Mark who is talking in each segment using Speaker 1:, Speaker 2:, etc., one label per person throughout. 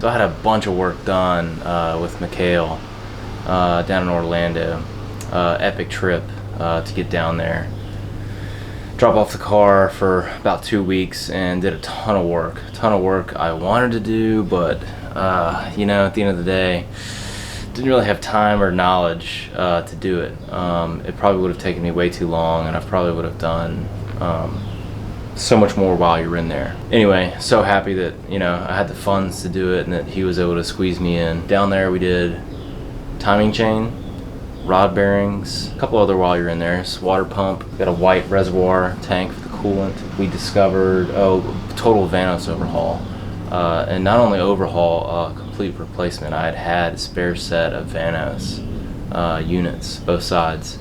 Speaker 1: So I had a bunch of work done with Mikhail down in Orlando. Epic trip to get down there. Drop off the car for about 2 weeks and did a ton of work I wanted to do, but you know, at the end of the day, didn't really have time or knowledge to do it. It probably would have taken me way too long, and I probably would have done so much more while you're in there. Anyway, so happy that, you know, I had the funds to do it and that he was able to squeeze me in. Down there we did timing chain, rod bearings, a couple other while you're in there. It's water pump, got a white reservoir tank for the coolant. We discovered, total Vanos overhaul. And not only overhaul, complete replacement. I had a spare set of Vanos units, both sides,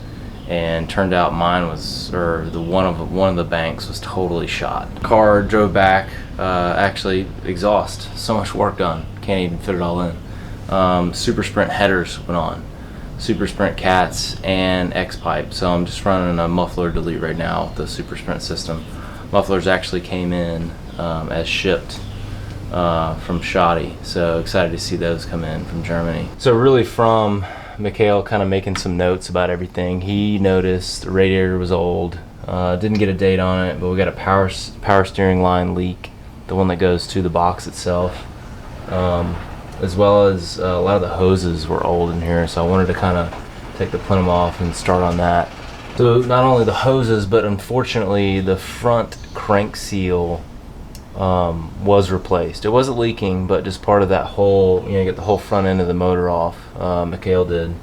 Speaker 1: and turned out mine was, or the one of the banks was totally shot. Car drove back, actually exhaust, so much work done, can't even fit it all in. Super Sprint headers went on, Super Sprint cats and X-pipe, so I'm just running a muffler delete right now with the Super Sprint system. Mufflers actually came in as shipped from Shady, so excited to see those come in from Germany. So really from Mikhail kind of making some notes about everything. He noticed the radiator was old, didn't get a date on it, but we got a power steering line leak, the one that goes to the box itself, as well as a lot of the hoses were old in here, so I wanted to kind of take the plenum off and start on that. So not only the hoses, but unfortunately the front crank seal was replaced. It wasn't leaking, but just part of that whole, you know, get the whole front end of the motor off. Mikhail did,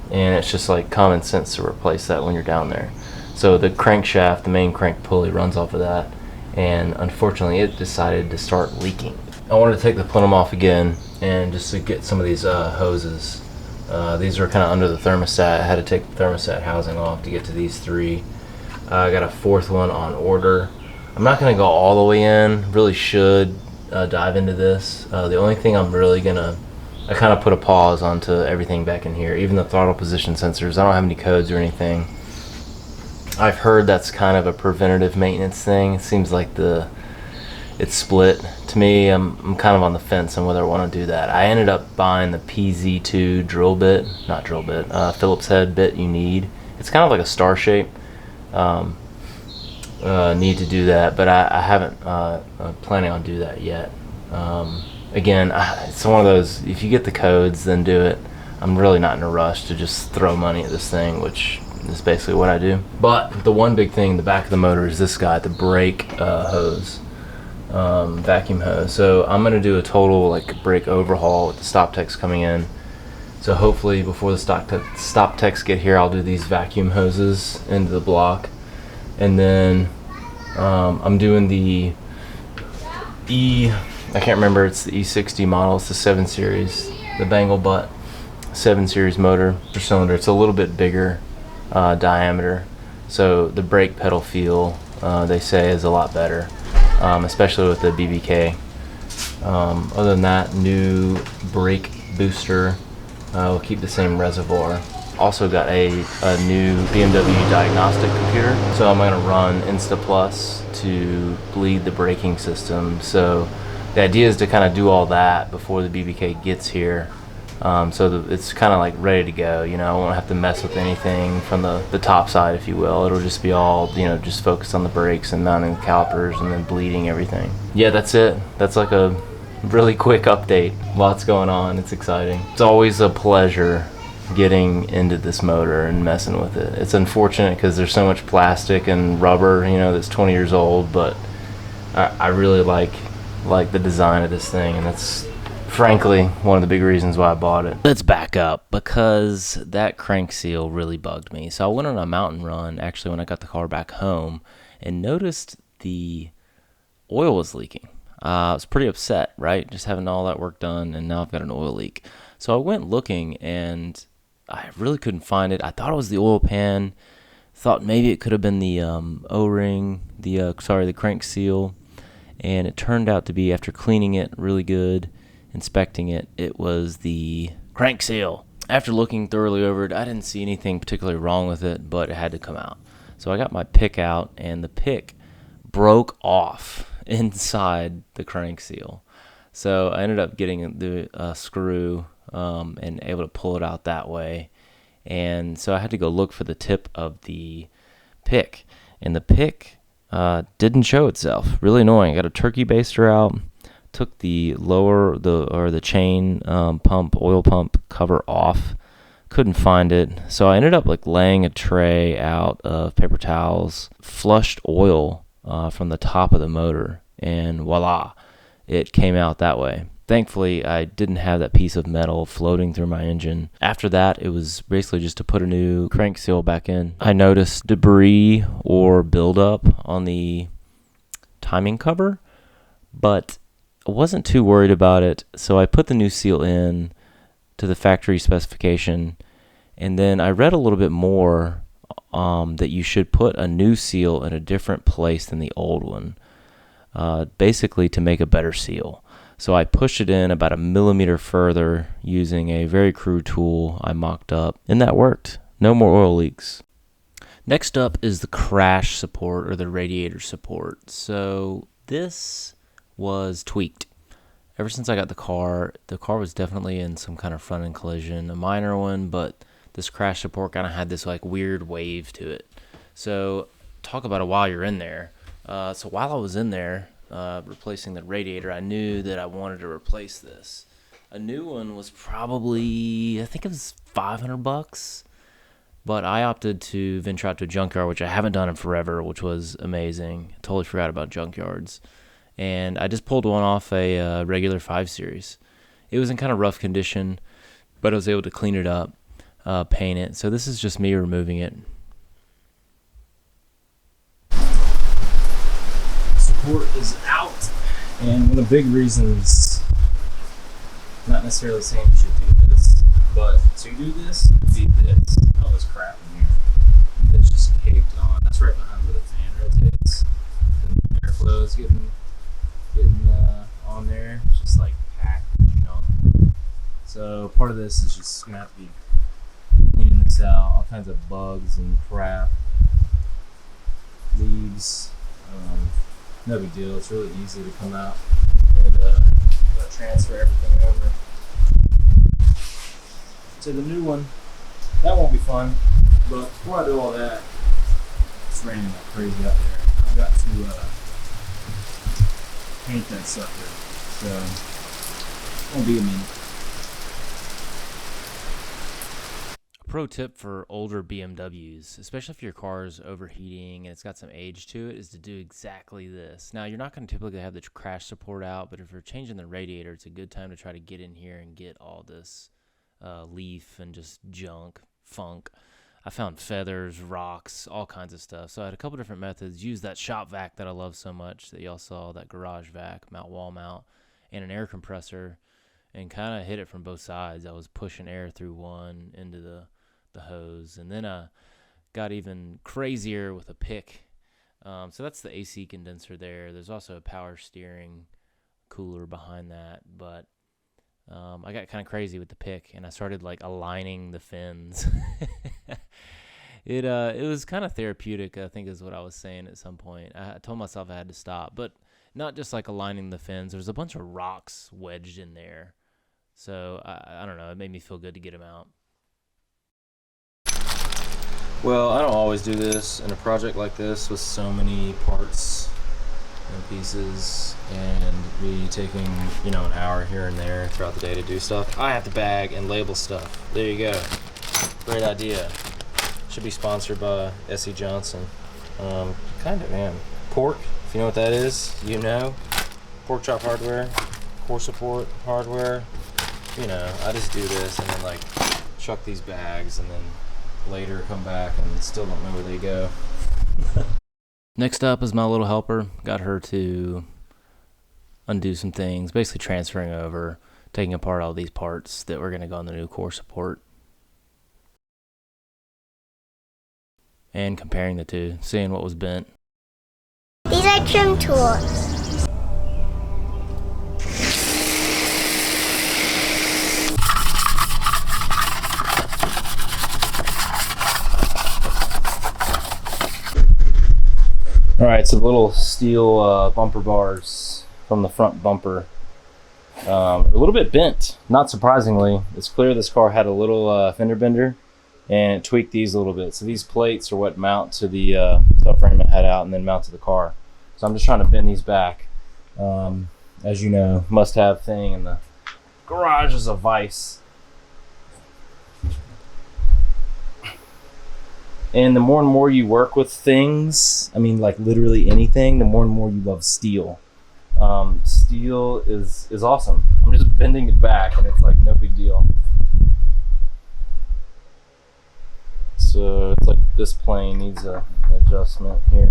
Speaker 1: and it's just like common sense to replace that when you're down there. So the crankshaft, the main crank pulley, runs off of that, and unfortunately it decided to start leaking. I wanted to take the plenum off again and just to get some of these hoses. These are kind of under the thermostat. I had to take the thermostat housing off to get to these three. I got a fourth one on order. I'm not going to go all the way in, really should dive into this. The only thing I'm really going to, I kind of put a pause onto everything back in here, even the throttle position sensors. I don't have any codes or anything. I've heard that's kind of a preventative maintenance thing. It seems like it's split. To me, I'm kind of on the fence on whether I want to do that. I ended up buying the PZ2 drill bit, not drill bit, Phillips head bit you need. It's kind of like a star shape. Need to do that, but I haven't planning on do that yet. Again, it's one of those, if you get the codes, then do it. I'm really not in a rush to just throw money at this thing, which is basically what I do. But the one big thing in the back of the motor is this guy, the brake hose, vacuum hose. So I'm going to do a total like brake overhaul with the stop techs coming in. So hopefully before the stop techs get here, I'll do these vacuum hoses into the block. And then I'm doing the I can't remember, it's the E60 model, it's the 7 Series, the Bangle Butt 7 Series motor per cylinder. It's a little bit bigger diameter, so the brake pedal feel, they say, is a lot better, especially with the BBK. Other than that, new brake booster, we'll keep the same reservoir. Also got a new BMW diagnostic computer, so I'm going to run InstaPlus to bleed the braking system. So the idea is to kind of do all that before the BBK gets here, so it's kind of like ready to go. You know, I won't have to mess with anything from the top side, if you will. It'll just be all, you know, just focus on the brakes and mounting the calipers and then bleeding everything. Yeah, that's it. That's like a really quick update. Lots going on. It's exciting. It's always a pleasure getting into this motor and messing with it. It's unfortunate because there's so much plastic and rubber, you know, that's 20 years old, but I really like the design of this thing, and that's frankly one of the big reasons why I bought it. Let's back up, because that crank seal really bugged me. So I went on a mountain run actually when I got the car back home and noticed the oil was leaking. I was pretty upset, right? Just having all that work done, and now I've got an oil leak. So I went looking and I really couldn't find it. I thought it was the oil pan. Thought maybe it could have been the O-ring, the crank seal. And it turned out to be, after cleaning it really good, inspecting it, it was the crank seal. After looking thoroughly over it, I didn't see anything particularly wrong with it, but it had to come out. So I got my pick out, and the pick broke off inside the crank seal. So I ended up getting the screw and able to pull it out that way. And so I had to go look for the tip of the pick, and the pick didn't show itself. Really annoying. I got a turkey baster out, took the chain oil pump cover off, couldn't find it. So I ended up like laying a tray out of paper towels, flushed oil from the top of the motor, and voila, it came out that way. Thankfully, I didn't have that piece of metal floating through my engine. After that, it was basically just to put a new crank seal back in. I noticed debris or buildup on the timing cover, but I wasn't too worried about it. So I put the new seal in to the factory specification, and then I read a little bit more that you should put a new seal in a different place than the old one, basically to make a better seal. So I pushed it in about 1 millimeter further using a very crude tool I mocked up, and that worked. No more oil leaks. Next up is the crash support, or the radiator support. So this was tweaked. Ever since I got the car was definitely in some kind of front end collision, a minor one, but this crash support kind of had this like weird wave to it. So talk about it while you're in there. So while I was in there, replacing the radiator, I knew that I wanted to replace this. A new one was probably, I think it was $500, but I opted to venture out to a Junkyard, which I haven't done in forever, which was amazing. I totally forgot about Junkyards. And I just pulled one off a regular 5 Series. It was in kind of rough condition, but I was able to clean it up, paint it. So this is just me removing it. Support is out, and one of the big reasons, not necessarily saying you should do this, but to do this, see this, all this crap in here, and it's just caked on. That's right behind where the fan rotates. The airflow is getting on there. It's just like packed junk. So part of this is just gonna have to be cleaning this out. All kinds of bugs and crap, leaves. No big deal. It's really easy to come out and transfer everything over to the new one. That won't be fun, but before I do all that, it's raining like crazy out there. I've got to paint that sucker, so it won't be a minute. Pro tip for older BMWs, especially if your car is overheating and it's got some age to it, is to do exactly this. Now, you're not going to typically have the crash support out, but if you're changing the radiator, it's a good time to try to get in here and get all this leaf and just junk, funk. I found feathers, rocks, all kinds of stuff. So I had a couple different methods. Use that shop vac that I love so much that y'all saw, that garage vac, wall mount, and an air compressor, and kind of hit it from both sides. I was pushing air through one into the hose, and then I got even crazier with a pick. So that's the AC condenser there. There's also a power steering cooler behind that, but I got kind of crazy with the pick, and I started like aligning the fins. It was kind of therapeutic, I think is what I was saying at some point. I told myself I had to stop, but not just like aligning the fins. There's a bunch of rocks wedged in there, so I don't know, it made me feel good to get them out. Well, I don't always do this in a project like this with so many parts and pieces, and me taking, an hour here and there throughout the day to do stuff. I have to bag and label stuff. There you go. Great idea. Should be sponsored by S.E. Johnson. Kind of, man. Pork, if you know what that is, Pork chop hardware, core support hardware. I just do this and then like chuck these bags and then later come back and still don't know where they go. Next up is my little helper. Got her to undo some things, basically transferring over, taking apart all these parts that were going to go on the new core support, and comparing the two, seeing what was bent.
Speaker 2: These are trim tools.
Speaker 1: Alright, so the little steel bumper bars from the front bumper a little bit bent. Not surprisingly, it's clear this car had a little fender bender, and it tweaked these a little bit. So these plates are what mount to the subframe I had out and then mount to the car. So I'm just trying to bend these back. As you know, must-have thing in the garage is a vise. And the more and more you work with things, I mean like literally anything, the more and more you love steel. Steel is awesome. I'm just bending it back and it's like no big deal. So it's like this plane needs an adjustment here.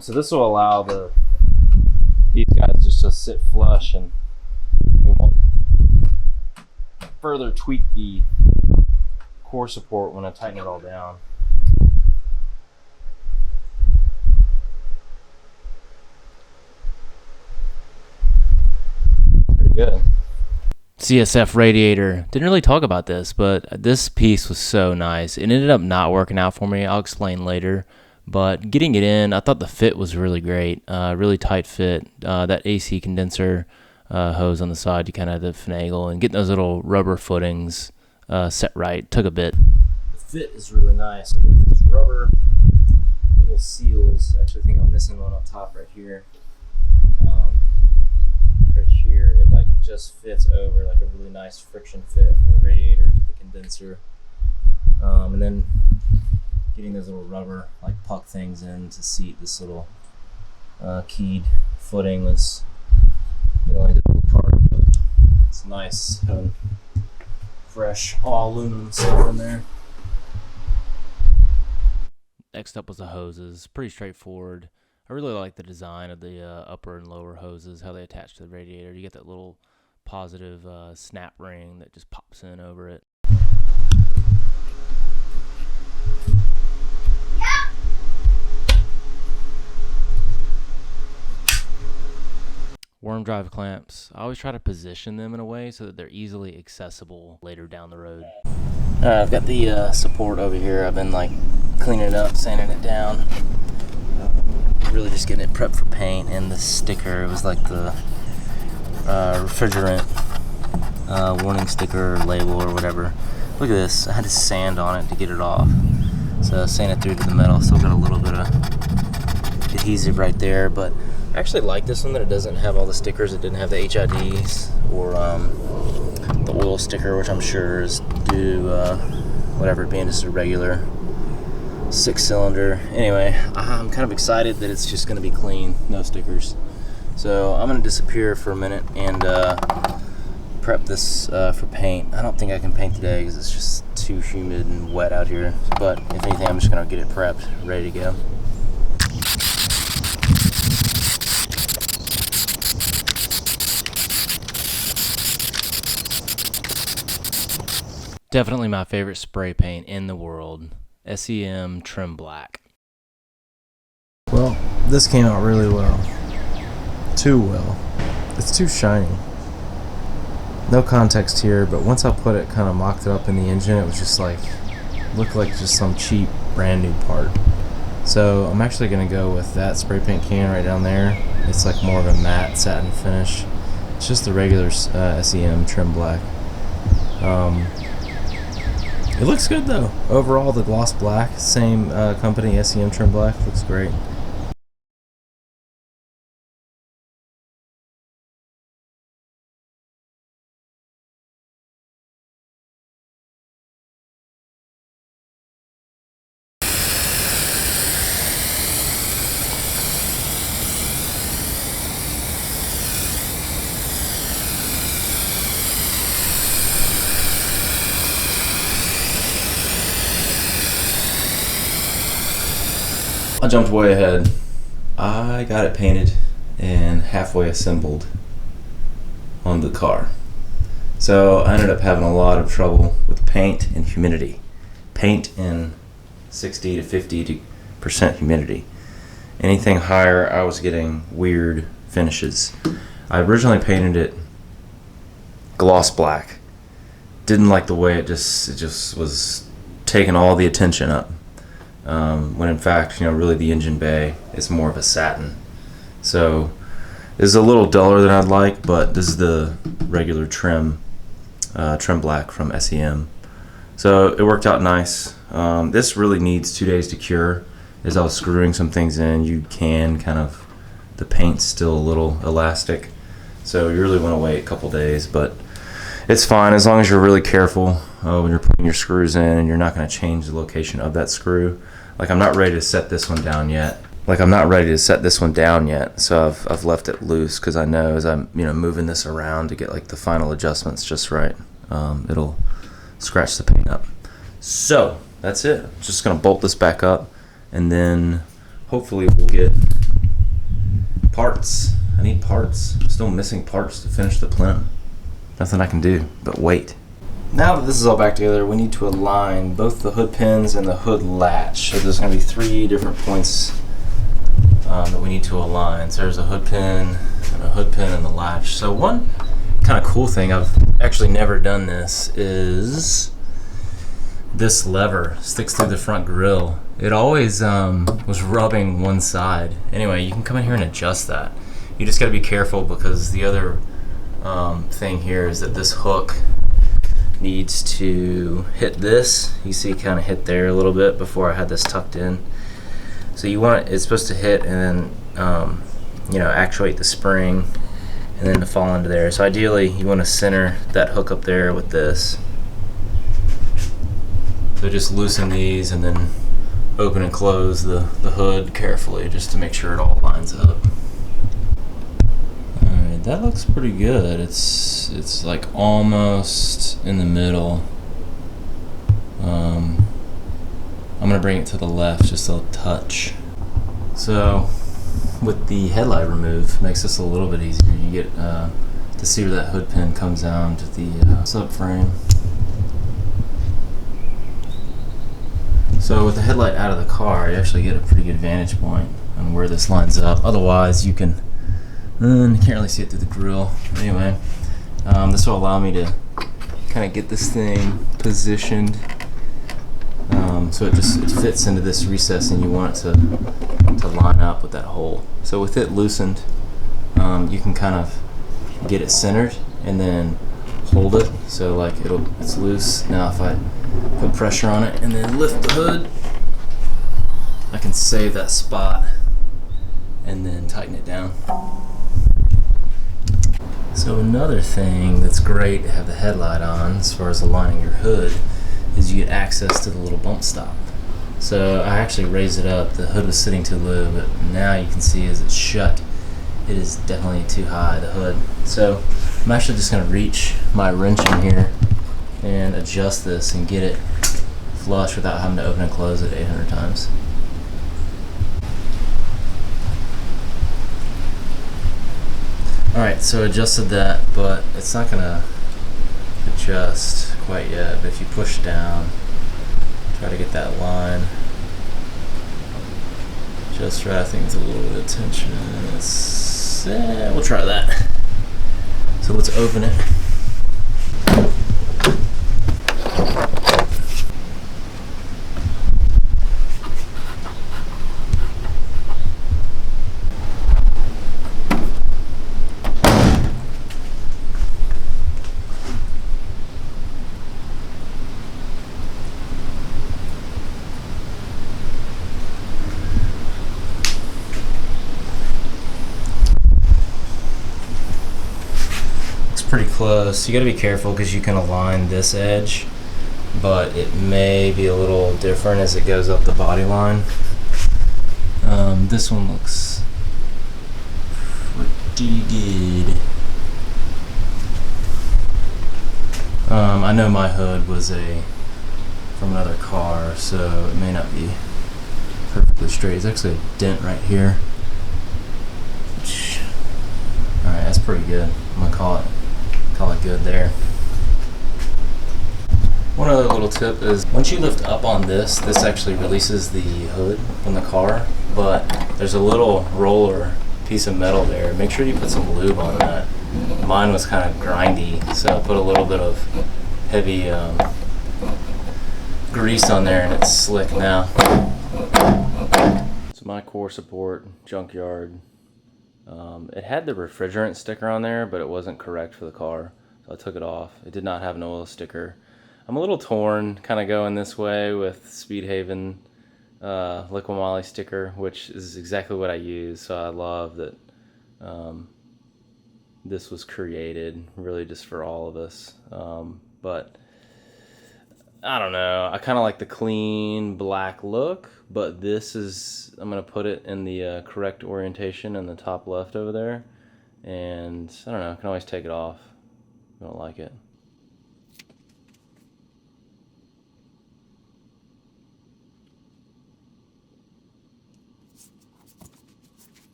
Speaker 1: So this will allow these guys just to sit flush, and it won't further tweak the core support when I tighten it all down. Pretty good. CSF Radiator. Didn't really talk about this, but this piece was so nice. It ended up not working out for me. I'll explain later. But getting it in, I thought the fit was really great. Really tight fit. That AC condenser hose on the side, you kind of had to finagle, and getting those little rubber footings set right took a bit. The fit is really nice. So there's these rubber little seals. Actually, I think I'm missing one up top right here. Right here, it like just fits over like a really nice friction fit from the radiator to the condenser. And then getting those little rubber like puck things in to seat this little keyed footing was the only difficult part, but it's nice having fresh all aluminum stuff in there. Next up was the hoses. Pretty straightforward. I really like the design of the upper and lower hoses, how they attach to the radiator. You get that little positive snap ring that just pops in over it. Worm drive clamps. I always try to position them in a way so that they're easily accessible later down the road. I've got the support over here. I've been like cleaning it up, sanding it down. Really just getting it prepped for paint. And the sticker, it was like the refrigerant warning sticker or label or whatever. Look at this. I had to sand on it to get it off. So sand it through to the metal. Still got a little bit of adhesive right there, but I actually like this one that it doesn't have all the stickers. It didn't have the HIDs or the oil sticker, which I'm sure is due whatever it being just a regular 6-cylinder. Anyway, I'm kind of excited that it's just going to be clean, no stickers. So I'm going to disappear for a minute and prep this for paint. I don't think I can paint today because it's just too humid and wet out here. But if anything, I'm just going to get it prepped, ready to go. Definitely my favorite spray paint in the world. SEM Trim Black.
Speaker 3: Well, this came out really well. Too well. It's too shiny. No context here, but once I put it, kind of mocked it up in the engine, it was just like, looked like just some cheap brand new part. So I'm actually going to go with that spray paint can right down there. It's like more of a matte satin finish. It's just the regular SEM Trim Black. It looks good though. Overall, the gloss black, same company, SEM Trim Black, looks great.
Speaker 1: I jumped way ahead. I got it painted and halfway assembled on the car. So I ended up having a lot of trouble with paint and humidity. Paint in 60 to 50% humidity. Anything higher, I was getting weird finishes. I originally painted it gloss black. Didn't like the way it just was taking all the attention up. When in fact, really the engine bay is more of a satin.
Speaker 3: So this is a little duller than I'd like, but this is the regular trim black from SEM. So it worked out nice. This really needs 2 days to cure. As I was screwing some things in, you can the paint's still a little elastic. So you really want to wait a couple days, but it's fine as long as you're really careful when you're putting your screws in and you're not going to change the location of that screw. Like, I'm not ready to set this one down yet. So I've left it loose because I know as I'm moving this around to get like the final adjustments just right, it'll scratch the paint up. So that's it. Just gonna bolt this back up, and then hopefully we'll get parts. I need parts. I'm still missing parts to finish the plenum. Nothing I can do but wait. Now that this is all back together, we need to align both the hood pins and the hood latch. So there's going to be 3 different points that we need to align. So there's a hood pin and the latch. So one kind of cool thing, I've actually never done this, is this lever sticks through the front grille. It always was rubbing one side. Anyway, you can come in here and adjust that. You just got to be careful because the other thing here is that this hook needs to hit this. You see, kind of hit there a little bit before I had this tucked in. So it's supposed to hit and then actuate the spring and then to fall into there. So ideally you want to center that hook up there with this. So just loosen these and then open and close the hood carefully just to make sure it all lines up. Alright, that looks pretty good. It's like almost in the middle. I'm going to bring it to the left just a touch. So with the headlight removed, makes this a little bit easier. You get to see where that hood pin comes down to the subframe. So with the headlight out of the car, you actually get a pretty good vantage point on where this lines up. Otherwise, you can't really see it through the grill. Anyway, this will allow me to kind of get this thing positioned so it fits into this recess, and you want it to line up with that hole. So with it loosened, you can kind of get it centered and then hold it. So like it's loose. Now if I put pressure on it and then lift the hood, I can save that spot and then tighten it down. So another thing that's great to have the headlight on as far as aligning your hood is you get access to the little bump stop. So I actually raised it up. The hood was sitting too low, but now you can see as it's shut, it is definitely too high, the hood. So I'm actually just going to reach my wrench in here and adjust this and get it flush without having to open and close it 800 times. Alright, so adjusted that, but it's not going to adjust quite yet. But if you push down, try to get that line just right. I think it's a little bit of tension. We'll try that. So let's open it. Pretty close. You got to be careful because you can align this edge, but it may be a little different as it goes up the body line. This one looks pretty good. I know my hood was from another car, so it may not be perfectly straight. It's actually a dent right here. Alright, that's pretty good. I'm gonna call it good there. One other little tip is once you lift up on this actually releases the hood from the car, but there's a little roller piece of metal there. Make sure you put some lube on that. Mine was kind of grindy, so I put a little bit of heavy grease on there and it's slick now. So my core support, Junkyard,
Speaker 1: It had the refrigerant sticker on there, but it wasn't correct for the car, so I took it off. It did not have an oil sticker. I'm a little torn, kind of going this way with SpeedHaven liquid moly sticker, which is exactly what I use. So I love that this was created really just for all of us. But I don't know. I kind of like the clean black look, but this is, I'm going to put it in the correct orientation in the top left over there. And I don't know, I can always take it off if I don't like it.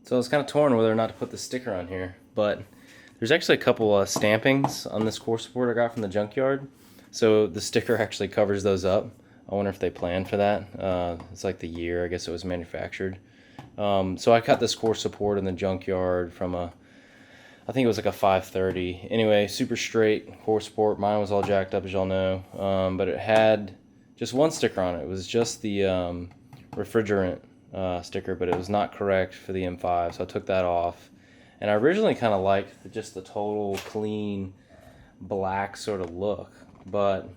Speaker 1: So I was kind of torn whether or not to put the sticker on here, but there's actually a couple stampings on this core support I got from the Junkyard. So the sticker actually covers those up. I wonder if they planned for that. It's like the year, I guess it was manufactured. So I cut this core support in the Junkyard from I think it was like a 530. Anyway, super straight core support. Mine was all jacked up, as y'all know. But it had just one sticker on it. It was just the refrigerant sticker, but it was not correct for the M5, so I took that off. And I originally kind of liked just the total clean black sort of look, but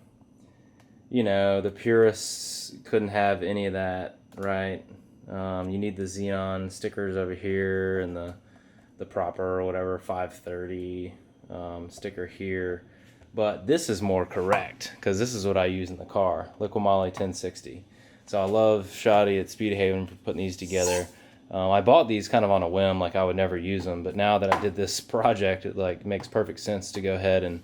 Speaker 1: you know, the purists couldn't have any of that, right? You need the Xenon stickers over here and the proper or whatever 530 sticker here, but this is more correct because this is what I use in the car, liquid moly 1060. So I love Shady at SpeedHaven for putting these together. I bought these kind of on a whim, like I would never use them, but now that I did this project, it like makes perfect sense to go ahead and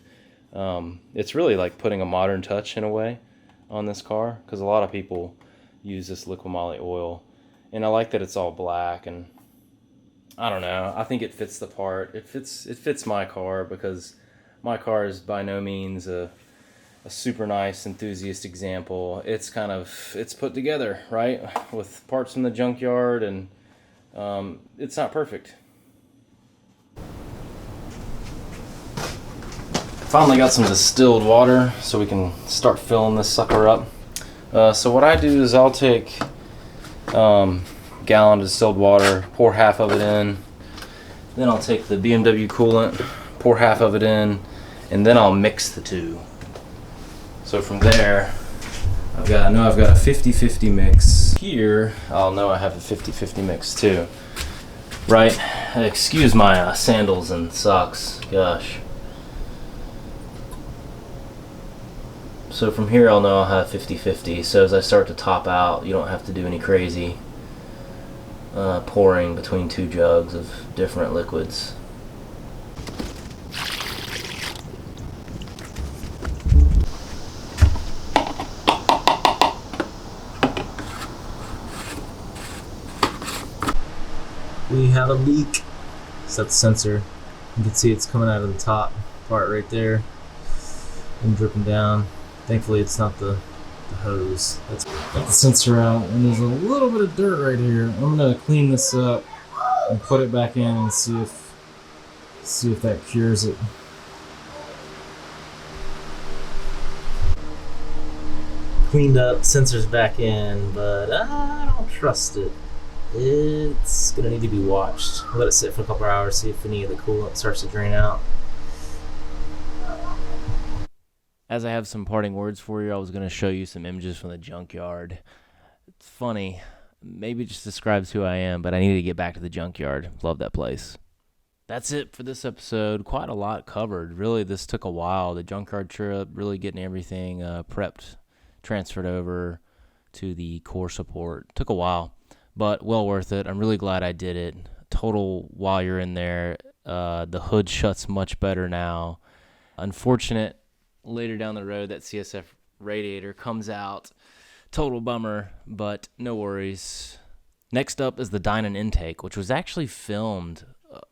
Speaker 1: it's really like putting a modern touch in a way on this car, because a lot of people use this liquid moly oil, and I like that it's all black, and I don't know, I think it fits the part. It fits my car, because my car is by no means a super nice enthusiast example. It's put together, right, with parts from the Junkyard, and it's not perfect. Finally got some distilled water so we can start filling this sucker up. So what I do is I'll take gallon of distilled water, pour half of it in, then I'll take the BMW coolant, pour half of it in, and then I'll mix the two. So from there, I know I've got a 50-50 mix. Here, I'll know I have a 50-50 mix too. Right? Excuse my sandals and socks. Gosh. So from here, I'll know I'll have 50-50. So as I start to top out, you don't have to do any crazy pouring between two jugs of different liquids.
Speaker 3: We have a leak. So that's the sensor. You can see it's coming out of the top part right there and dripping down. Thankfully it's not the hose. That's got the sensor out, and there's a little bit of dirt right here. I'm gonna clean this up and put it back in and see if that cures it. Cleaned up, sensor's back in, but I don't trust it. It's gonna need to be watched. Let it sit for a couple hours, see if any of the coolant starts to drain out.
Speaker 1: As I have some parting words for you, I was going to show you some images from the Junkyard. It's funny. Maybe it just describes who I am, but I need to get back to the Junkyard. Love that place. That's it for this episode. Quite a lot covered. Really, this took a while. The Junkyard trip, really getting everything prepped, transferred over to the core support. Took a while, but well worth it. I'm really glad I did it. Total, while you're in there, the hood shuts much better now. Unfortunate, later down the road, that CSF radiator comes out. Total bummer, but no worries. Next up is the Dynon intake, which was actually filmed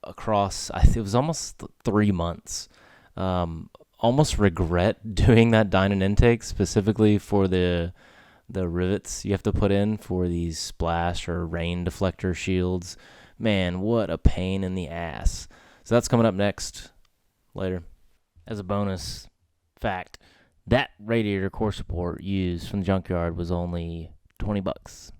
Speaker 1: across, I think it was almost 3 months. Almost regret doing that Dynon intake, specifically for the rivets you have to put in for these splash or rain deflector shields. Man, what a pain in the ass. So that's coming up next, later. As a bonus fact, that radiator core support used from the Junkyard was only $20.